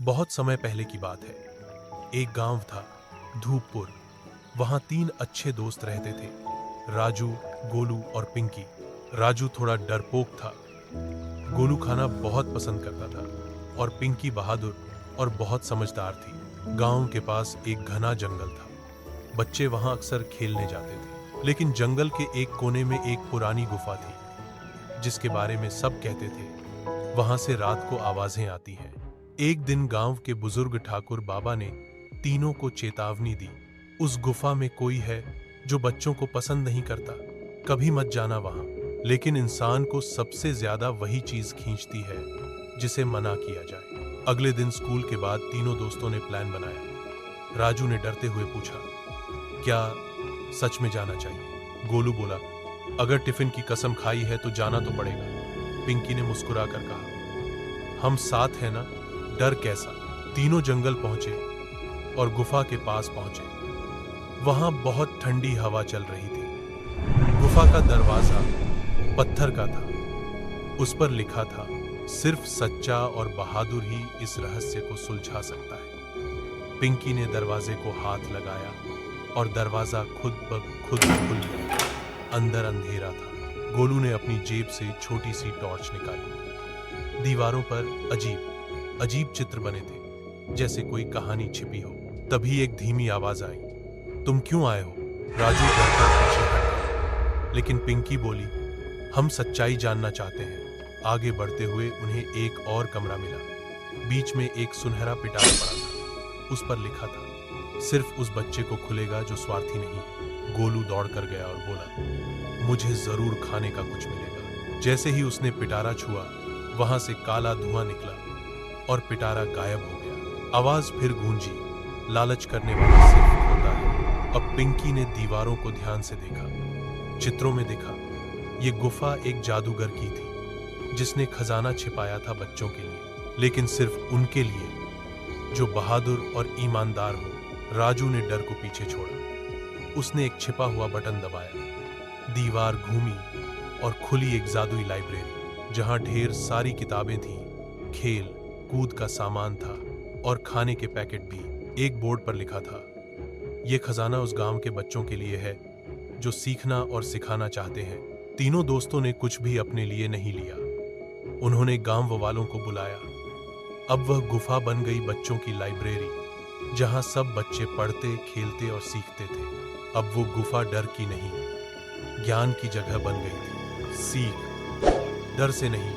बहुत समय पहले की बात है। एक गांव था, धूपपुर। वहां 3 अच्छे दोस्त रहते थे, राजू, गोलू और पिंकी। राजू थोड़ा डरपोक था। गोलू खाना बहुत पसंद करता था और पिंकी बहादुर और बहुत समझदार थी। गांव के पास एक घना जंगल था। बच्चे वहां अक्सर खेलने जाते थे, लेकिन जंगल के एक कोने में एक पुरानी गुफा थी, जिसके बारे में सब कहते थे वहां से रात को आवाजें आती हैं। एक दिन गांव के बुजुर्ग ठाकुर बाबा ने तीनों को चेतावनी दी, उस गुफा में कोई है जो बच्चों को पसंद नहीं करता, कभी मत जाना वहां। लेकिन इंसान को सबसे ज्यादा वही चीज खींचती है जिसे मना किया जाए। अगले दिन स्कूल के बाद तीनों दोस्तों ने प्लान बनाया। राजू ने डरते हुए पूछा, क्या सच में जाना चाहिए? गोलू बोला, अगर टिफिन की कसम खाई है तो जाना तो पड़ेगा। पिंकी ने मुस्कुराकर कहा, हम साथ हैं ना, डर कैसा। तीनों जंगल पहुंचे और गुफा के पास पहुंचे। वहां बहुत ठंडी हवा चल रही थी। गुफा का दरवाजा पत्थर का था। उस पर लिखा था, सिर्फ सच्चा और बहादुर ही इस रहस्य को सुलझा सकता है। पिंकी ने दरवाजे को हाथ लगाया और दरवाजा खुद ब खुद खुल गया। अंदर अंधेरा था। गोलू ने अपनी जेब से छोटी सी टॉर्च निकाली। दीवारों पर अजीब अजीब चित्र बने थे, जैसे कोई कहानी छिपी हो। तभी एक धीमी आवाज आई, तुम क्यों आए हो? राजू डरकर पीछे हट गया, लेकिन पिंकी बोली, हम सच्चाई जानना चाहते हैं। आगे बढ़ते हुए उन्हें एक और कमरा मिला। बीच में एक सुनहरा पिटारा पड़ा था। उस पर लिखा था, सिर्फ उस बच्चे को खुलेगा जो स्वार्थी नहीं। गोलू दौड़ कर गया और बोला, मुझे जरूर खाने का कुछ मिलेगा। जैसे ही उसने पिटारा छुआ, वहां से काला धुआं निकला और पिटारा गायब हो गया। आवाज फिर गूंजी, लालच करने वाला सिर्फ होता है। अब पिंकी ने दीवारों को ध्यान से देखा। चित्रों में देखा, ये गुफा एक जादूगर की थी, जिसने खजाना छिपाया था बच्चों के लिए, लेकिन सिर्फ उनके लिए जो बहादुर और ईमानदार हो। राजू ने डर को पीछे छोड़ा। उसने एक छिपा हुआ बटन दबाया। दीवार घूमी और खुली एक जादुई लाइब्रेरी, जहां ढेर सारी किताबें थीं, खेल कूद का सामान था और खाने के पैकेट भी। एक बोर्ड पर लिखा था, यह खजाना उस गांव के बच्चों के लिए है जो सीखना और सिखाना चाहते हैं। तीनों दोस्तों ने कुछ भी अपने लिए नहीं लिया। उन्होंने गांव वालों को बुलाया। अब वह गुफा बन गई बच्चों की लाइब्रेरी, जहां सब बच्चे पढ़ते, खेलते और सीखते थे। अब वो गुफा डर की नहीं, ज्ञान की जगह बन गई थी। सीख डर से नहीं,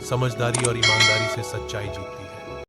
समझदारी और ईमानदारी से सच्चाई जीतती है।